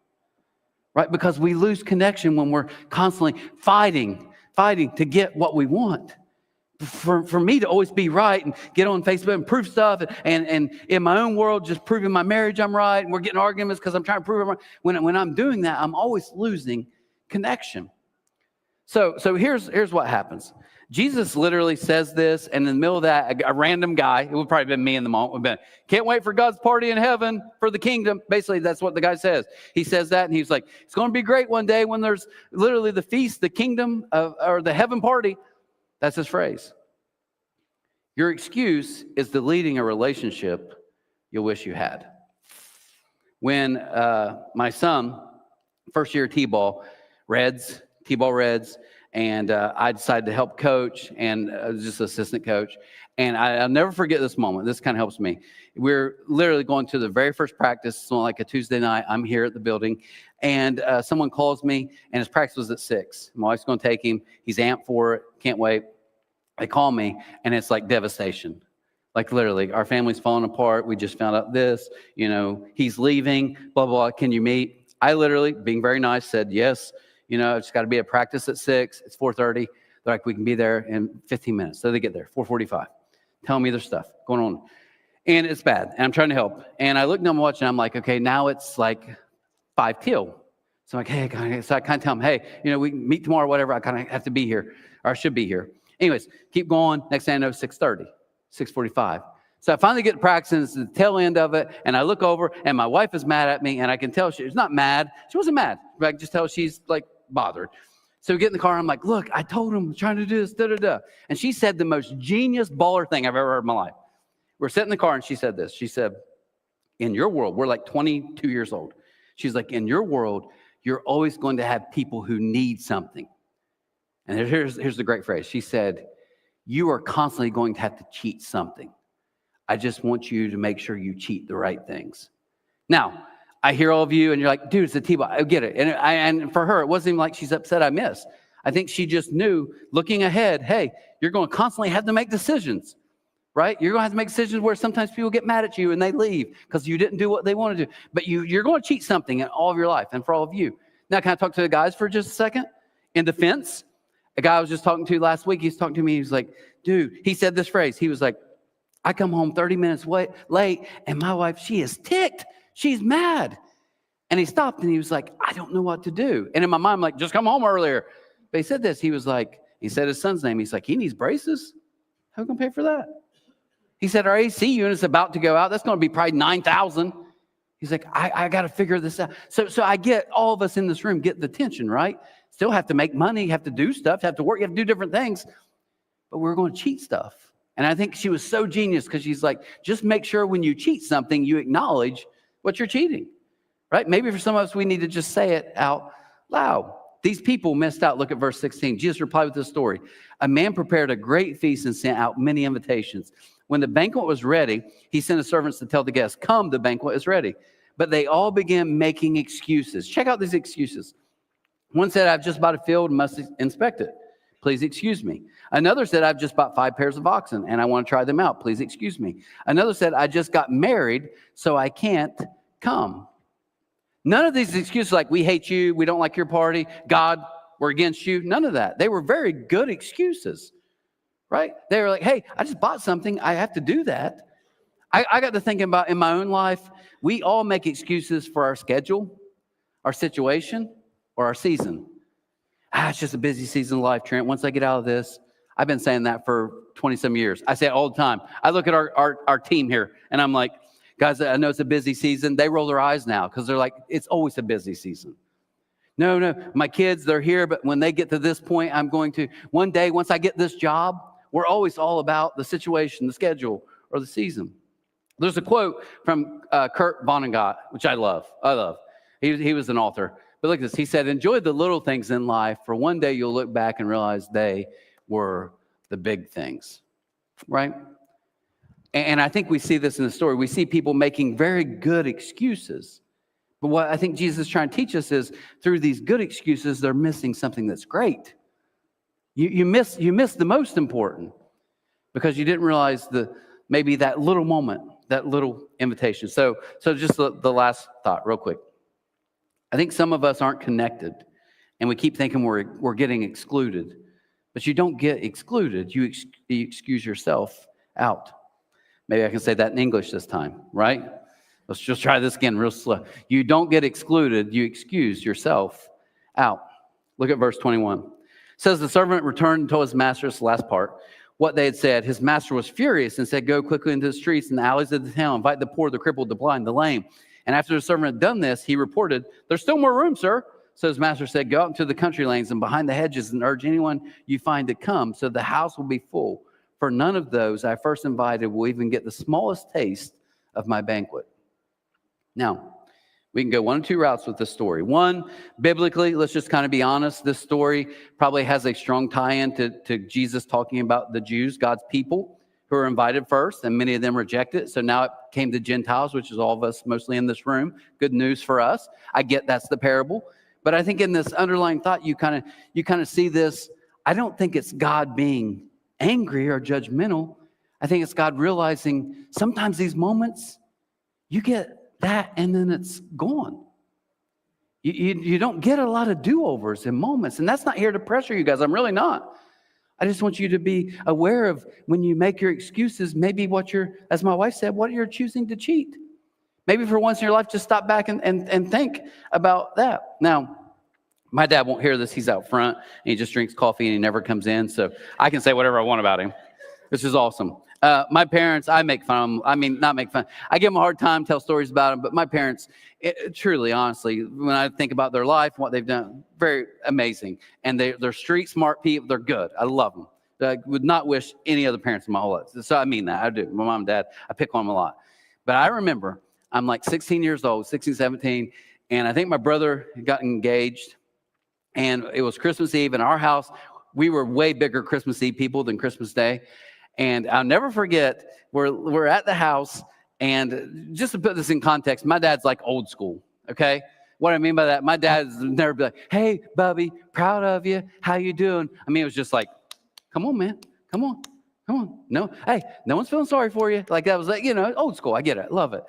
Right? Because we lose connection when we're constantly fighting to get what we want. For me to always be right and get on Facebook and prove stuff and in my own world just proving my marriage I'm right, and we're getting arguments because I'm trying to prove I'm right. When I'm doing that, I'm always losing connection. So here's what happens. Jesus literally says this, and in the middle of that, a random guy, it would probably been me in the moment, would have been, can't wait for God's party in heaven for the kingdom. Basically, that's what the guy says. He says that, and he's like, it's going to be great one day when there's literally the feast, the kingdom, or the heaven party. That's his phrase. Your excuse is deleting a relationship you'll wish you had. When my son, first year T-ball Reds, And I decided to help coach, and just assistant coach. And I'll never forget this moment. This kind of helps me. We're literally going to the very first practice. So like a Tuesday night, I'm here at the building, and someone calls me, and his practice was at 6. My wife's going to take him. He's amped for it. Can't wait. They call me, and it's like devastation. Like literally, our family's falling apart. We just found out this, he's leaving, blah, blah, can you meet? I literally, being very nice, said yes. It's got to be at practice at 6. It's 4:30. They're like, we can be there in 15 minutes. So they get there, 4:45. Telling me their stuff going on. And it's bad. And I'm trying to help. And I look down my watch, and I'm like, okay, now it's like 5 till. So I'm like, hey, so I kind of tell them, hey, we can meet tomorrow, whatever. I kind of have to be here, or I should be here. Anyways, keep going. Next thing I know, 6:30, 6:45. So I finally get to practice, and it's the tail end of it, and I look over, and my wife is mad at me, and I can tell she's not mad. She wasn't mad, but I can just tell she's like bothered. So we get in the car, I'm like, look, I told him I'm trying to do this, da-da-da. And she said the most genius baller thing I've ever heard in my life. We're sitting in the car, and she said this. She said, in your world, we're like 22 years old. She's like, in your world, you're always going to have people who need something. And here's the great phrase. She said, you are constantly going to have to cheat something. I just want you to make sure you cheat the right things. Now, I hear all of you, and you're like, dude, it's a T-ball. I get it. And for her, it wasn't even like she's upset I missed. I think she just knew, looking ahead, hey, you're going to constantly have to make decisions, right? You're going to have to make decisions where sometimes people get mad at you and they leave because you didn't do what they want to do. But you're going to cheat something in all of your life, and for all of you. Now, can I talk to the guys for just a second? In defense, a guy I was just talking to last week, he's talking to me. He's like, dude, he said this phrase. He was like, I come home 30 minutes late, and my wife, she is ticked. She's mad. And he stopped, and he was like, I don't know what to do. And in my mind, I'm like, just come home earlier. But he said this. He was like, he said his son's name. He's like, he needs braces. How are we going to pay for that? He said, our AC unit's about to go out. That's going to be probably $9,000. He's like, I got to figure this out. So I get all of us in this room get the tension, right? Still have to make money, have to do stuff, have to work, you have to do different things. But we're going to cheat stuff. And I think she was so genius because she's like, just make sure when you cheat something, you acknowledge what you're cheating, right? Maybe for some of us, we need to just say it out loud. These people missed out. Look at verse 16. Jesus replied with this story. A man prepared a great feast and sent out many invitations. When the banquet was ready, he sent his servants to tell the guests, come, the banquet is ready. But they all began making excuses. Check out these excuses. One said, I've just bought a field and must inspect it. Please excuse me. Another said, I've just bought 5 pairs of oxen and I want to try them out. Please excuse me. Another said, I just got married, so I can't come. None of these excuses like, we hate you, we don't like your party, God, we're against you. None of that. They were very good excuses, right? They were like, hey, I just bought something. I have to do that. I got to thinking about in my own life, we all make excuses for our schedule, our situation, or our season. It's just a busy season of life, Trent. Once I get out of this, I've been saying that for 20-some years. I say it all the time. I look at our team here, and I'm like, guys, I know it's a busy season. They roll their eyes now because they're like, it's always a busy season. No, my kids, they're here, but when they get to this point, I'm going to, one day, once I get this job, we're always all about the situation, the schedule, or the season. There's a quote from Kurt Vonnegut, which I love. He was an author. But look at this. He said, enjoy the little things in life, for one day you'll look back and realize they were the big things, right? And I think we see this in the story. We see people making very good excuses. But what I think Jesus is trying to teach us is through these good excuses, they're missing something that's great. You miss the most important because you didn't realize maybe that little moment, that little invitation. So just the last thought real quick. I think some of us aren't connected, and we keep thinking we're getting excluded. But you don't get excluded. You excuse yourself out. Maybe I can say that in English this time, right? Let's just try this again real slow. You don't get excluded. You excuse yourself out. Look at verse 21. It says the servant returned and told his master, this last part, what they had said. His master was furious and said, go quickly into the streets and the alleys of the town. Invite the poor, the crippled, the blind, the lame. And after the servant had done this, he reported, there's still more room, sir. So his master said, go out into the country lanes and behind the hedges and urge anyone you find to come, so the house will be full. For none of those I first invited will even get the smallest taste of my banquet. Now, We can go one of two routes with this story. One, biblically, let's just kind of be honest. This story probably has a strong tie-in to Jesus talking about the Jews, God's people, who are invited first, and many of them rejected. So now it came to Gentiles, which is all of us mostly in this room. Good news for us. I get that's the parable. But I think in this underlying thought, you kind of see this. I don't think it's God being angry or judgmental. I think it's God realizing sometimes these moments, you get that and then it's gone. You don't get a lot of do-overs in moments. And that's not here to pressure you guys. I'm really not. I just want you to be aware of when you make your excuses, maybe what you're, as my wife said, what you're choosing to cheat. Maybe for once in your life, just stop back and think about that. Now, my dad won't hear this. He's out front and he just drinks coffee and he never comes in. So I can say whatever I want about him. This is awesome. My parents, I make fun of them. I mean, not make fun. I give them a hard time, tell stories about them. But my parents, truly, honestly, when I think about their life and what they've done, very amazing. And they're street smart people. They're good. I love them. I would not wish any other parents in my whole life. So I mean that. I do. My mom and dad, I pick on them a lot. But I remember I'm like 16 years old, 16, 17. And I think my brother got engaged. And it was Christmas Eve in our house. We were way bigger Christmas Eve people than Christmas Day. And I'll never forget, we're at the house, and just to put this in context, my dad's like old school, okay? What I mean by that, my dad's never be like, hey, Bubby, proud of you, how you doing? I mean, it was just like, come on, man, come on. No, hey, no one's feeling sorry for you. Like that was like, old school, I get it, love it.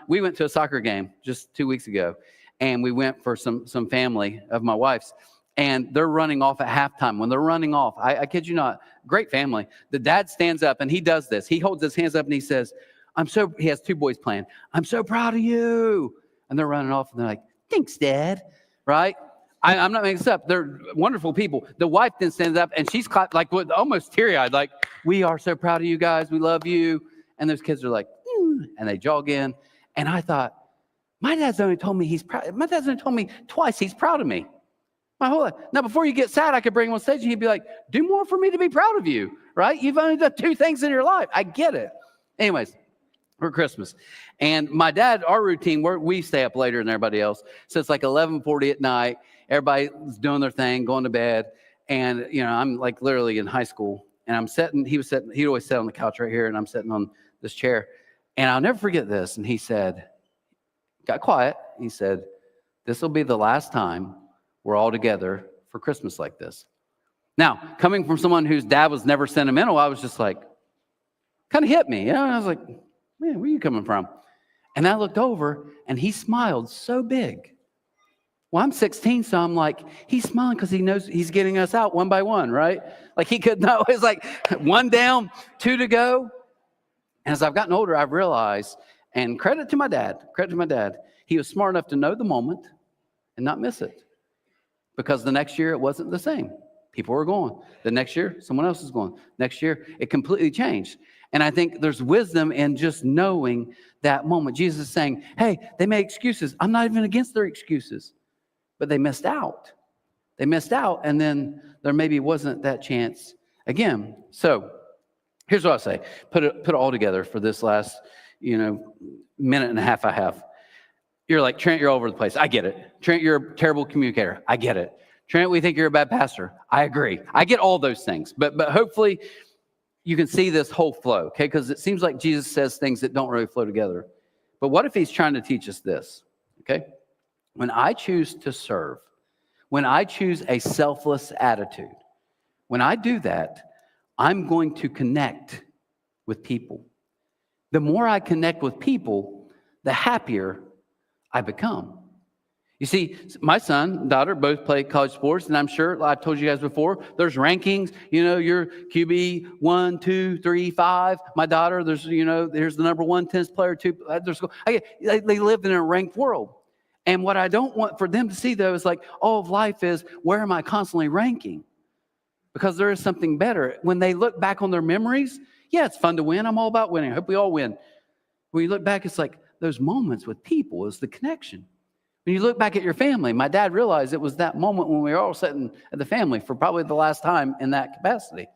We went to a soccer game just 2 weeks ago, and we went for some family of my wife's. And they're running off at halftime. When they're running off, I kid you not, great family. The dad stands up and he does this. He holds his hands up and he says, he has two boys playing. I'm so proud of you. And they're running off and they're like, thanks, Dad. Right? I'm not making this up. They're wonderful people. The wife then stands up and she's clapped like almost teary-eyed, like, we are so proud of you guys. We love you. And those kids are like, and they jog in. And I thought, my dad's only told me he's proud. My dad's only told me twice he's proud of me. My whole life. Now, before you get sad, I could bring him on stage and he'd be like, do more for me to be proud of you, right? You've only done two things in your life. I get it. Anyways, we're Christmas. And my dad, our routine, we stay up later than everybody else. So it's like 11:40 at night. Everybody's doing their thing, going to bed. And, I'm like literally in high school. And I'm sitting, he'd always sit on the couch right here. And I'm sitting on this chair. And I'll never forget this. And he said, got quiet. He said, this will be the last time we're all together for Christmas like this. Now, coming from someone whose dad was never sentimental, I was just like, kind of hit me. I was like, man, where are you coming from? And I looked over and he smiled so big. Well, I'm 16, so I'm like, he's smiling because he knows he's getting us out one by one, right? Like he could know. It's like one down, two to go. And as I've gotten older, I've realized, and credit to my dad, he was smart enough to know the moment and not miss it. Because the next year, it wasn't the same. People were going. The next year, someone else is going. Next year, it completely changed. And I think there's wisdom in just knowing that moment. Jesus is saying, hey, they made excuses. I'm not even against their excuses. But they missed out. And then there maybe wasn't that chance again. So here's what I'll say. Put it all together for this last, minute and a half I have. You're like, Trent, you're all over the place. I get it. Trent, you're a terrible communicator. I get it. Trent, we think you're a bad pastor. I agree. I get all those things. But hopefully you can see this whole flow, okay? Because it seems like Jesus says things that don't really flow together. But what if he's trying to teach us this, okay? When I choose to serve, when I choose a selfless attitude, when I do that, I'm going to connect with people. The more I connect with people, the happier I become. You see, my son and daughter both play college sports, and I'm sure I've told you guys before, there's rankings, you're QB 1, 2, 3, 5. My daughter, there's the number 1 tennis player, 2. They live in a ranked world. And what I don't want for them to see, though, is like all of life is, where am I constantly ranking? Because there is something better. When they look back on their memories, yeah, it's fun to win. I'm all about winning. I hope we all win. When you look back, it's like those moments with people is the connection. When you look back at your family, my dad realized it was that moment when we were all sitting at the family for probably the last time in that capacity.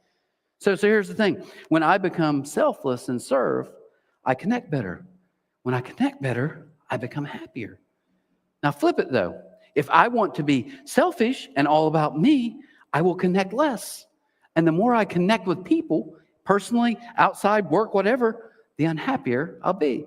So here's the thing. When I become selfless and serve, I connect better. When I connect better, I become happier. Now flip it though. If I want to be selfish and all about me, I will connect less. And the more I connect with people, personally, outside, work, whatever, the unhappier I'll be.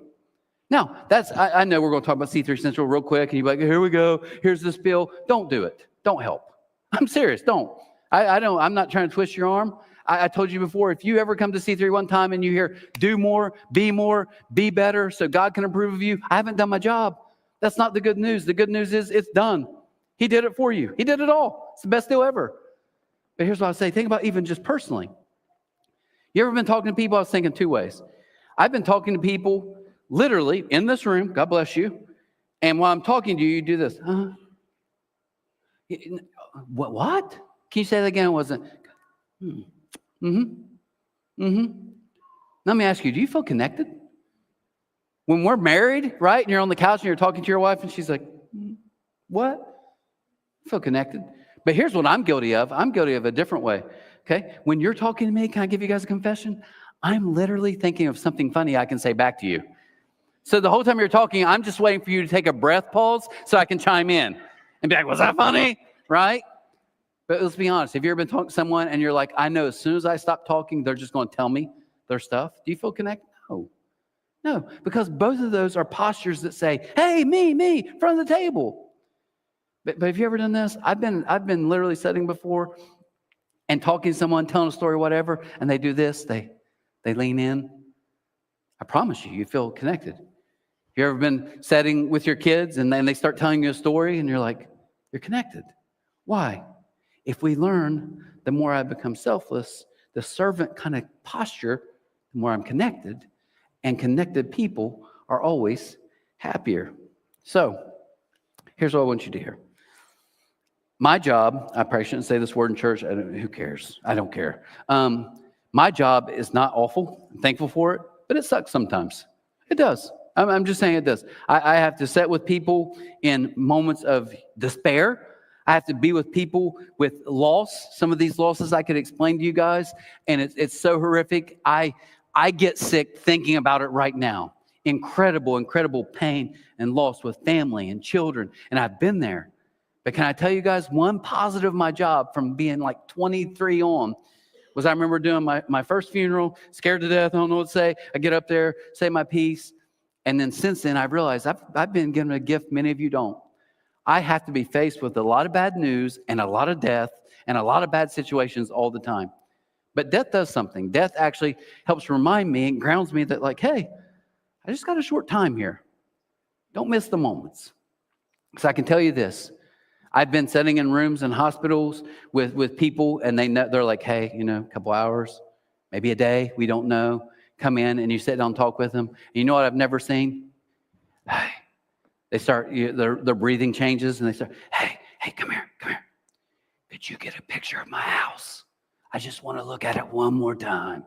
Now, I know we're going to talk about C3 Central real quick, and you're like, here we go, here's this bill. Don't do it. Don't help. I'm serious, don't. I'm not trying to twist your arm. I told you before, if you ever come to C3 one time and you hear, do more, be better, so God can approve of you, I haven't done my job. That's not the good news. The good news is it's done. He did it for you. He did it all. It's the best deal ever. But here's what I say. Think about even just personally. You ever been talking to people? I was thinking two ways. I've been talking to people literally in this room. God bless you. And while I'm talking to you, you do this. What? Can you say that again? It wasn't. Let me ask you, do you feel connected? When we're married, right, and you're on the couch and you're talking to your wife and she's like, what? I feel connected. But here's what I'm guilty of. I'm guilty of a different way, okay? When you're talking to me, can I give you guys a confession? I'm literally thinking of something funny I can say back to you. So the whole time you're talking, I'm just waiting for you to take a breath pause so I can chime in and be like, was that funny? Right? But let's be honest. Have you ever been talking to someone and you're like, I know as soon as I stop talking, they're just going to tell me their stuff? Do you feel connected? No, because both of those are postures that say, hey, me, front of the table. But have you ever done this? I've been literally sitting before and talking to someone, telling a story, whatever, and they do this. They lean in. I promise you feel connected. Have you ever been sitting with your kids and then they start telling you a story and you're like, you're connected. Why? If we learn, the more I become selfless, the servant kind of posture, the more I'm connected. And connected people are always happier. So here's what I want you to hear. My job, I probably shouldn't say this word in church. Who cares? I don't care. My job is not awful. I'm thankful for it, but it sucks sometimes. It does. I'm just saying it does. I have to sit with people in moments of despair. I have to be with people with loss. Some of these losses I could explain to you guys, and it's so horrific. I get sick thinking about it right now. Incredible pain and loss with family and children, and I've been there. But can I tell you guys, one positive of my job from being like 23 on was I remember doing my first funeral, scared to death, I don't know what to say. I get up there, say my piece, and then since then I've realized I've been given a gift many of you don't. I have to be faced with a lot of bad news and a lot of death and a lot of bad situations all the time. But death does something. Death actually helps remind me and grounds me that, like, hey, I just got a short time here. Don't miss the moments. Because I can tell you this. I've been sitting in rooms in hospitals with people, and they're like, hey, a couple hours, maybe a day, we don't know. Come in, and you sit down and talk with them. And you know what I've never seen? Hey, they start, their breathing changes, and they start, hey, come here. Could you get a picture of my house? I just want to look at it one more time.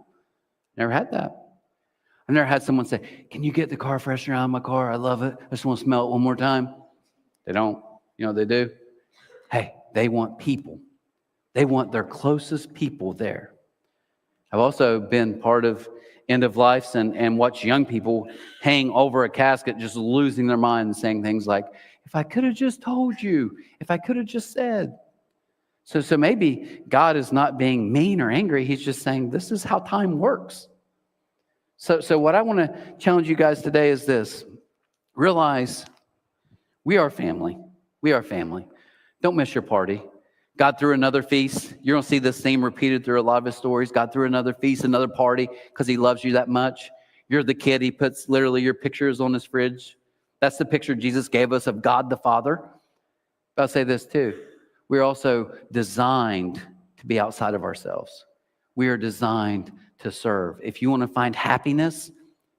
Never had that. I've never had someone say, can you get the car freshener out of my car? I love it. I just want to smell it one more time. They don't. You know what they do? Hey, they want people. They want their closest people there. I've also been part of end of lives and watch young people hang over a casket, just losing their mind and saying things like, if I could have just told you, if I could have just said. So maybe God is not being mean or angry. He's just saying, this is how time works. So what I want to challenge you guys today is this. Realize we are family. We are family. Don't miss your party. God threw another feast. You're going to see this theme repeated through a lot of his stories. God threw another feast, another party, because he loves you that much. You're the kid. He puts literally your pictures on his fridge. That's the picture Jesus gave us of God the Father. But I'll say this too. We're also designed to be outside of ourselves. We are designed to serve. If you want to find happiness,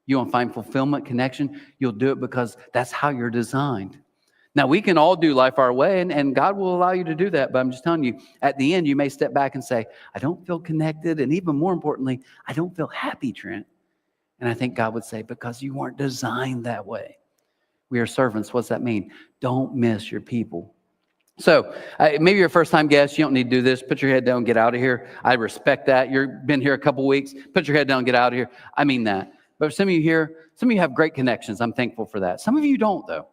you want to find fulfillment, connection, you'll do it because that's how you're designed. Now, we can all do life our way, and God will allow you to do that. But I'm just telling you, at the end, you may step back and say, I don't feel connected. And even more importantly, I don't feel happy, Trent. And I think God would say, because you weren't designed that way. We are servants. What's that mean? Don't miss your people. So maybe you're a first-time guest. You don't need to do this. Put your head down and get out of here. I respect that. You've been here a couple weeks. Put your head down and get out of here. I mean that. But some of you here, some of you have great connections. I'm thankful for that. Some of you don't, though.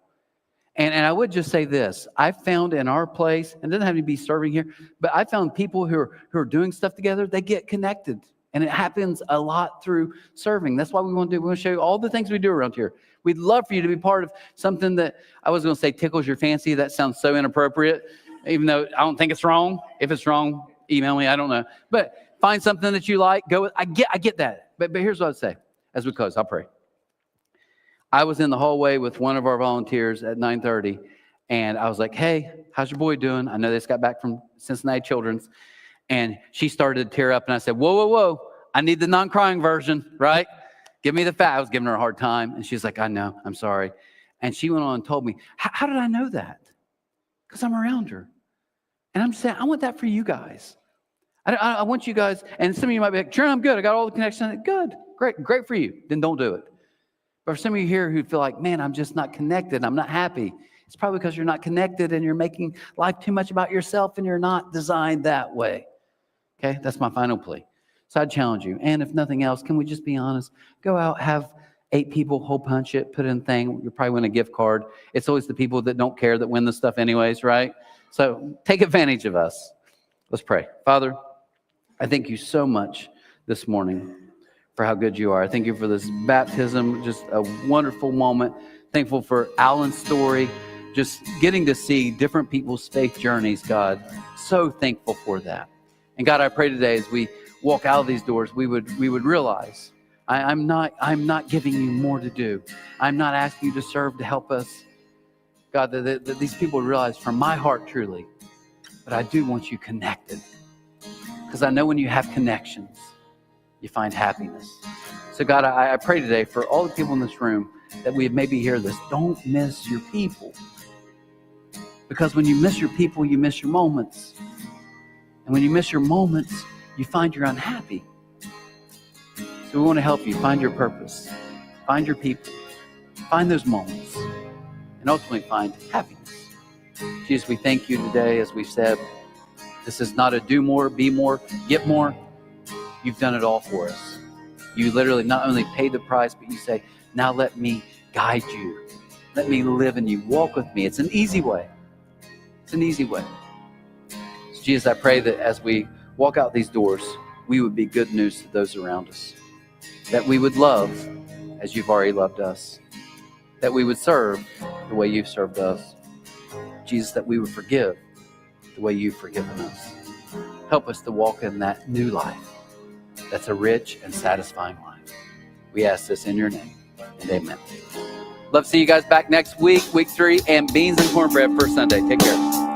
And I would just say this. I found in our place, and it doesn't have to be serving here, but I found people who are doing stuff together, they get connected. And it happens a lot through serving. That's what we want to do. We want to show you all the things we do around here. We'd love for you to be part of something that I was going to say tickles your fancy. That sounds so inappropriate, even though I don't think it's wrong. If it's wrong, email me. I don't know. But find something that you like. Go with. I get that. But here's what I'd say as we close. I'll pray. I was in the hallway with one of our volunteers at 9:30, and I was like, hey, how's your boy doing? I know they just got back from Cincinnati Children's. And she started to tear up, and I said, whoa. I need the non-crying version, right? Give me the fact. I was giving her a hard time, and she's like, I know, I'm sorry. And she went on and told me, how did I know that? Because I'm around her. And I'm saying, I want that for you guys. I want you guys, and some of you might be like, sure, I'm good. I got all the connections. Good, great for you. Then don't do it. But for some of you here who feel like, man, I'm just not connected, I'm not happy, it's probably because you're not connected and you're making life too much about yourself and you're not designed that way. Okay, that's my final plea. So I'd challenge you. And if nothing else, can we just be honest? Go out, have 8 people, hole punch it, put in a thing. You'll probably win a gift card. It's always the people that don't care that win the stuff anyways, right? So take advantage of us. Let's pray. Father, I thank you so much this morning for how good you are. I thank you for this baptism, just a wonderful moment. Thankful for Alan's story, just getting to see different people's faith journeys, God. So thankful for that. And God, I pray today as we walk out of these doors, we would realize I'm not giving you more to do. I'm not asking you to serve to help us. God, that these people realize from my heart truly, but I do want you connected. Because I know when you have connections, you find happiness. So God, I pray today for all the people in this room that we maybe hear this, don't miss your people. Because when you miss your people, you miss your moments. And when you miss your moments, you find you're unhappy. So we want to help you find your purpose, find your people, find those moments, and ultimately find happiness. Jesus, we thank you today, as we said, this is not a do more, be more, get more. You've done it all for us. You literally not only paid the price, but you say, now let me guide you. Let me live in you. Walk with me. It's an easy way. It's an easy way. So Jesus, I pray that as we walk out these doors, we would be good news to those around us. That we would love as you've already loved us. That we would serve the way you've served us. Jesus, that we would forgive the way you've forgiven us. Help us to walk in that new life. That's a rich and satisfying life. We ask this in your name, and amen. Love to see you guys back next week, week 3, and beans and cornbread for Sunday. Take care.